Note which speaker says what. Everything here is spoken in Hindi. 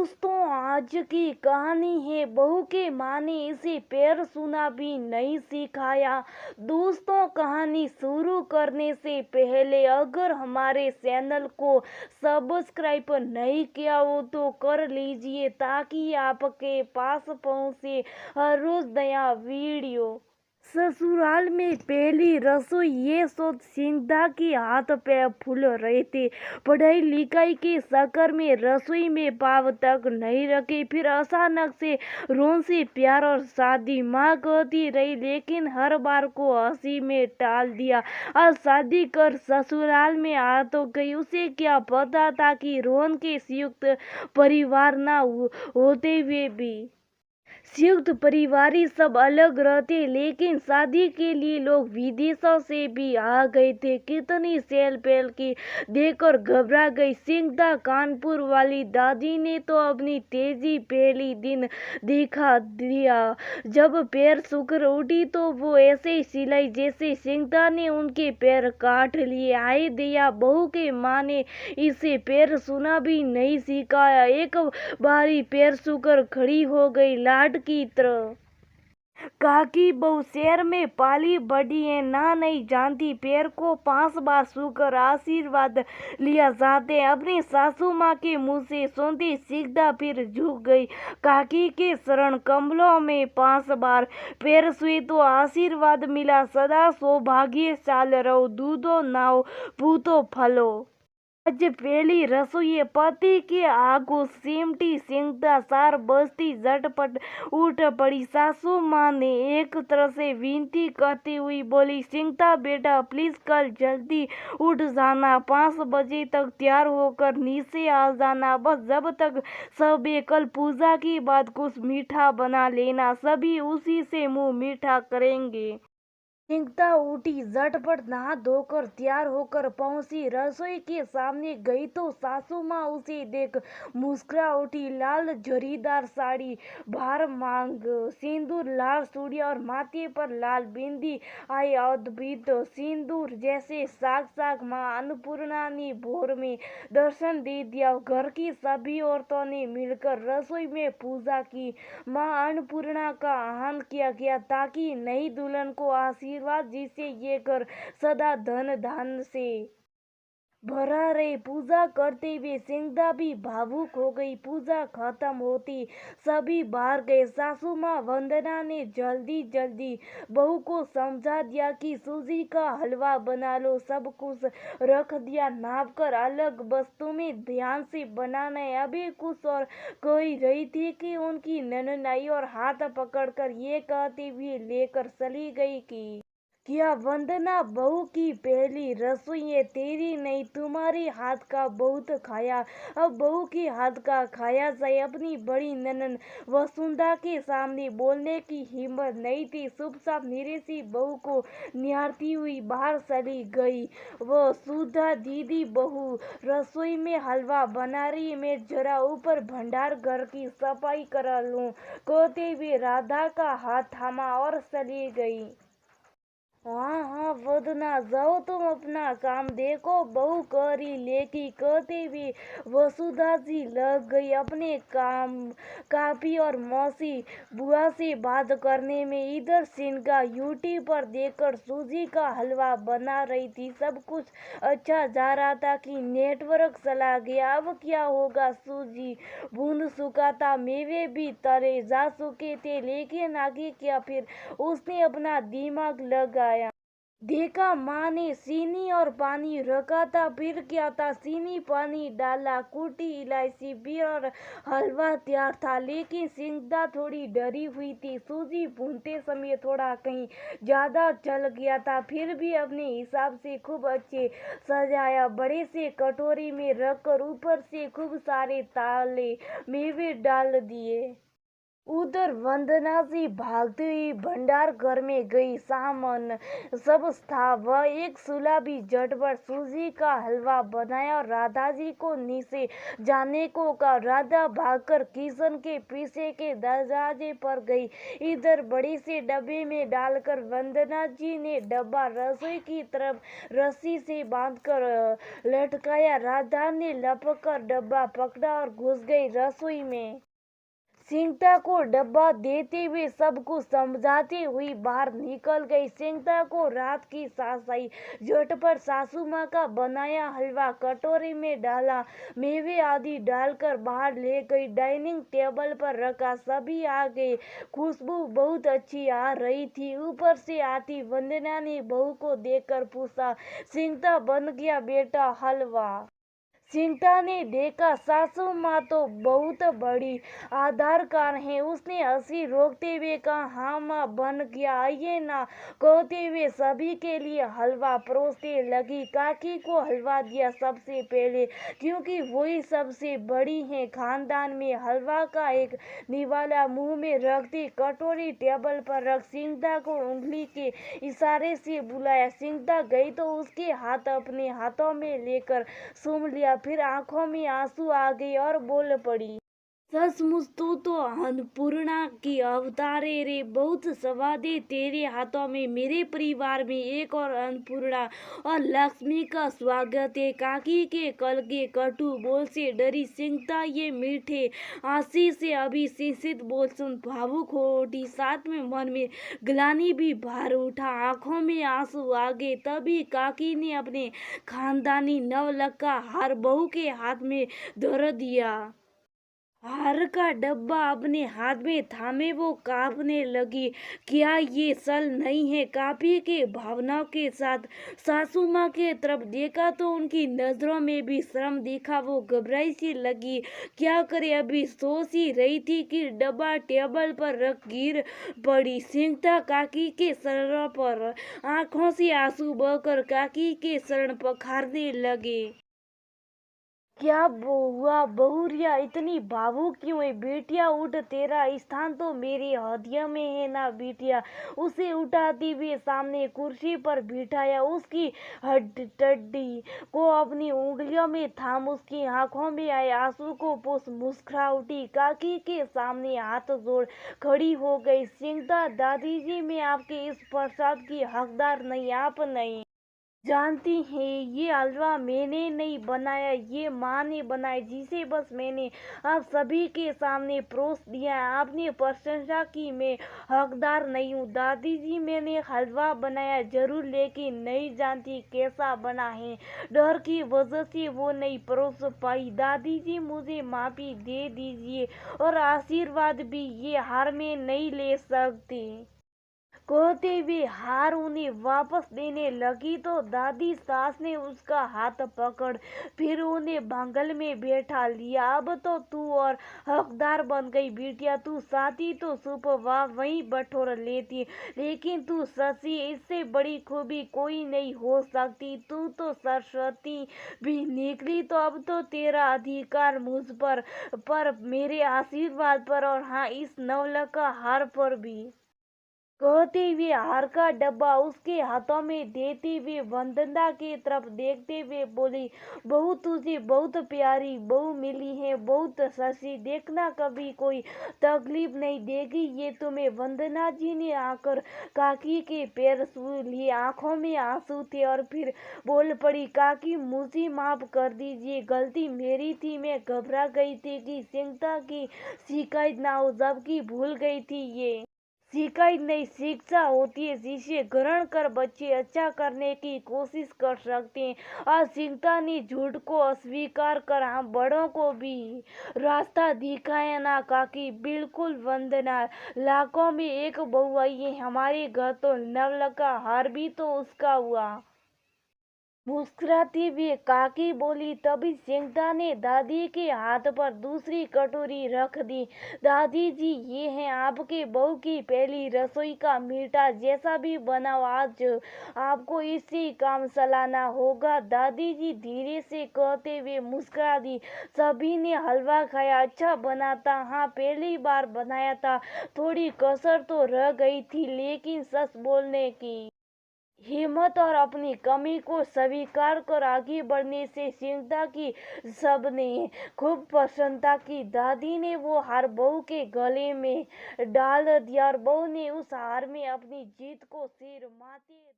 Speaker 1: दोस्तों, आज की कहानी है बहू के माँ ने इसे पैर छूना भी नहीं सिखाया। दोस्तों, कहानी शुरू करने से पहले अगर हमारे चैनल को सब्सक्राइब नहीं किया हो तो कर लीजिए ताकि आपके पास पहुंचे हर रोज नया वीडियो। ससुराल में पहली रसोई ये सोच सिंघदा के हाथ पैर फूल रहे थे। पढ़ाई लिखाई के चक्कर में रसोई में पाँव तक नहीं रखे। फिर अचानक से रोहन से प्यार और शादी माँ कहती रही, लेकिन हर बार को हंसी में टाल दिया। आज शादी कर ससुराल में आ तो गई। उसे क्या पता था कि रोहन के संयुक्त परिवार ना होते हुए भी संयुक्त परिवारी सब अलग रहते, लेकिन शादी के लिए लोग विदेशों से भी आ गए थे। कितनी चहल पहल की देखकर घबरा गई सिंघदा। कानपुर वाली दादी ने तो अपनी तेजी पहली दिन दिखा दिया। जब पैर सूखकर उठी तो वो ऐसे ही सिलाई जैसे सिंघदा ने उनके पैर काट लिए। आए दिया, बहू के माँ ने इसे पैर छूना भी नहीं सिखाया। एक बारी पैर छूकर खड़ी हो गई लाड की तरह। काकी बहू शहर में पाली बड़ी है, ना नहीं जानती पैर को 5 बार छूकर आशीर्वाद लिया जाते हैं। अपनी सासू माँ के मुंह से सुनती सिंघदा फिर झुक गई। काकी के शरण कमलों में 5 बार पैर छुए तो आशीर्वाद मिला, सदा सौभाग्यशाली रहो, दूधो नाओ पूतो फलो। आज पहली रसोई पति के आगू सिमटी सिंघदा 4 बजती झटपट उठ पड़ी। सासू माँ ने एक तरह से विनती करती हुई बोली, सिंघदा बेटा प्लीज कल जल्दी उठ जाना, 5 बजे तक तैयार होकर नीचे आ जाना। बस जब तक सब कल पूजा के बाद कुछ मीठा बना लेना, सभी उसी से मुंह मीठा करेंगे। सिंघदा उठी, झटपट नहा धोकर तैयार होकर पहुंची। रसोई के सामने गई तो सासू माँ उसे देख मुस्कुरा उठी। लाल जरीदार साड़ी, भार मांग, सिंदूर, लाल चूड़ियां और माथे पर लाल बिंदी। आई अद्भुत सिंदूर जैसे साक्षात माँ अन्नपूर्णा ने भोर में दर्शन दे दिया। घर की सभी औरतों ने मिलकर रसोई में पूजा की। माँ अन्नपूर्णा का आह्वान किया गया ताकि नई दुल्हन को आशीर्वाद जिससे ये घर सदा धन धान से भरा रहे। पूजा करते हुए सिंघदा भी भावुक हो गई। पूजा खत्म होती सभी बाहर गए। सासू माँ वंदना ने जल्दी जल्दी बहू को समझा दिया कि सूजी का हलवा बना लो, सब कुछ रख दिया नाप कर, अलग वस्तु में ध्यान से बनाना है। अभी कुछ और कह रही थी कि उनकी ननद आई और हाथ पकड़कर ये कहते हुए लेकर चली गई कि क्या वंदना, बहू की पहली रसोई है, तेरी नहीं तुम्हारे हाथ का बहुत खाया, अब बहू के हाथ का खाया जाए। अपनी बड़ी ननन वसुंधरा के सामने बोलने की हिम्मत नहीं थी। चुपचाप निरेसी बहू को निहारती हुई बाहर चली गई। वो सुधा दीदी, बहू रसोई में हलवा बना रही, मैं जरा ऊपर भंडार घर की सफाई करा लूं, कहते हुए राधा का हाथ थामा और चली गई। हाँ हाँ वदना, जाओ तुम अपना काम देखो, बहू कह रही, लेकी कहते हुए वसुधा जी लग गई अपने काम। कापी और मौसी बुआ से बात करने में। इधर सिंघदा यूट्यूब पर देखकर सूजी का हलवा बना रही थी। सब कुछ अच्छा जा रहा था कि नेटवर्क चला गया। अब क्या होगा? सूजी बूंद चुका था, मेवे भी तले जा चुके थे, लेकिन आगे क्या? फिर उसने अपना दिमाग लगाया। देखा माँ ने चीनी और पानी रखा था। फिर क्या था? चीनी पानी डाला, कूटी इलायची भी और हलवा तैयार था। लेकिन सिंघदा थोड़ी डरी हुई थी। सूजी भूनते समय थोड़ा कहीं ज्यादा जल गया था। फिर भी अपने हिसाब से खूब अच्छे सजाया। बड़े से कटोरी में रखकर ऊपर से खूब सारे ताले मेवे डाल दिए। उधर वंदना सी भागती हुई भंडार घर में गई। सामान सब था, वह एक सूला भी झटपट सूजी का हलवा बनाया और राधा जी को नीचे जाने को कहा। राधा भागकर किशन के पीछे के दरवाजे पर गई। इधर बड़ी से डब्बे में डालकर वंदना जी ने डब्बा रसोई की तरफ रस्सी से बांधकर लटकाया। राधा ने लपक कर डब्बा पकड़ा और घुस गई रसोई में। सिंगता को डब्बा देते हुए सब कुछ समझाती हुई बाहर निकल गई। सिंगता को रात की सांस आई। झटपट सासू माँ का बनाया हलवा कटोरी में डाला, मेवे आदि डालकर बाहर ले गई। डाइनिंग टेबल पर रखा, सभी आ गए। खुशबू बहुत अच्छी आ रही थी। ऊपर से आती वंदना ने बहू को देखकर पूछा, सिंगता बन गया बेटा हलवा? सिंगता ने देखा सासू माँ तो बहुत बड़ी आधारकार है। उसने हंसी रोकते हुए कहा, हाँ माँ बन गया, आइए ना, कहते हुए सभी के लिए हलवा परोसने लगी। काकी को हलवा दिया सबसे पहले, क्योंकि वही सबसे बड़ी है खानदान में। हलवा का एक निवाला मुंह में रखती कटोरी टेबल पर रख सिंगता को उंगली के इशारे से बुलाया। सिंगता गई तो उसके हाथ अपने हाथों में लेकर सूंघ लिया। फिर आंखों में आंसू आ गए और बोल पड़ी, सचमुच तू तो अन्नपूर्णा की अवतार है रे। बहुत स्वाद है तेरे हाथों में। मेरे परिवार में एक और अन्नपूर्णा और लक्ष्मी का स्वागत है। काकी के कल के कटु बोल से डरी सिंगता ये मीठे आशीष से अभी शिशित बोल सुन भावुक हो उठी। साथ में मन में ग्लानि भी भार उठा, आंखों में आंसू आ गए। तभी काकी ने अपने खानदानी नवलखा हार बहू के हाथ में धर दिया। हार का डब्बा अपने हाथ में थामे वो कांपने लगी। क्या ये सल नहीं है? काफी के भावनाओं के साथ सासू माँ के तरफ देखा तो उनकी नजरों में भी शर्म दिखा। वो घबराई सी लगी, क्या करे? अभी सोच ही रही थी कि डब्बा टेबल पर रख गिर पड़ी। सिंगता काकी के शरण पर आंखों से आंसू बहकर काकी के शरण पखारने लगे। क्या हुआ बहुरिया, इतनी भावुक क्यों है? बिटिया उठ, तेरा स्थान तो मेरे हृदय में है ना बिटिया। उसे उठाती हुए सामने कुर्सी पर बिठाया, उसकी हड्डी को अपनी उंगलियों में थाम उसकी आंखों में आए आंसू को पोंछ मुस्कुरा उठी। काकी के सामने हाथ जोड़ खड़ी हो गई। सिंगता दादी जी, मैं आपके इस प्रसाद की हकदार नहीं, आप नहीं जानती हैं, ये हलवा मैंने नहीं बनाया, ये माँ ने बनाया, जिसे बस मैंने आप सभी के सामने परोस दिया है। आपने प्रशंसा की, मैं हकदार नहीं हूँ। दादी जी, मैंने हलवा बनाया जरूर, लेकिन नहीं जानती कैसा बना है। डर की वजह से वो नहीं परोस पाई। दादी जी, मुझे माफी दे दीजिए और आशीर्वाद भी, ये हार में नहीं ले सकती। कहते हुए हार उन्हें वापस देने लगी तो दादी सास ने उसका हाथ पकड़ फिर उन्हें बगल में बैठा लिया। अब तो तू और हकदार बन गई बिटिया। तू साथी तो सुप वहीं बटोर लेती, लेकिन तू सची, इससे बड़ी खूबी कोई नहीं हो सकती। तू तो सरस्वती भी निकली। तो अब तो तेरा अधिकार मुझ पर मेरे आशीर्वाद पर, और हाँ, इस नवलखा हार पर भी। कहते हुए हार का डब्बा उसके हाथों में देते हुए वंदना की तरफ देखते हुए बोली, बहू तुझे बहुत प्यारी बहू मिली है, बहुत ससी, देखना कभी कोई तकलीफ नहीं देगी ये तुम्हें। वंदना जी ने आकर काकी के पैर छू लिए, आंखों में आंसू थे और फिर बोल पड़ी, काकी मुझे माफ कर दीजिए, गलती मेरी थी, मैं घबरा गई थी कि सिंगता की शिकायत ना हो, जबकि भूल गई थी ये शिकायत नहीं, शिक्षा होती है, जिसे ग्रहण कर बच्चे अच्छा करने की कोशिश कर सकते हैं। आज चिंता ने झूठ को अस्वीकार कर हम बड़ों को भी रास्ता दिखाया ना काकी। बिल्कुल वंदना, लाखों में एक बहू आई है हमारे घर, तो नवलखा हार भी तो उसका हुआ। मुस्कुराती हुई काकी बोली। तभी सिंगदा ने दादी के हाथ पर दूसरी कटोरी रख दी। दादी जी, ये है आपके बहू की पहली रसोई का मीठा, जैसा भी बनाओ आज आपको इसी काम चलाना होगा। दादी जी धीरे से कहते हुए मुस्कुरा दी। सभी ने हलवा खाया। अच्छा बना था, हाँ पहली बार बनाया था, थोड़ी कसर तो रह गई थी, लेकिन सच बोलने की हिम्मत और अपनी कमी को स्वीकार कर आगे बढ़ने से सिंगदा की सबने खूब प्रसन्नता की। दादी ने वो हार बहू के गले में डाल दिया और बहू ने उस हार में अपनी जीत को सिर माथे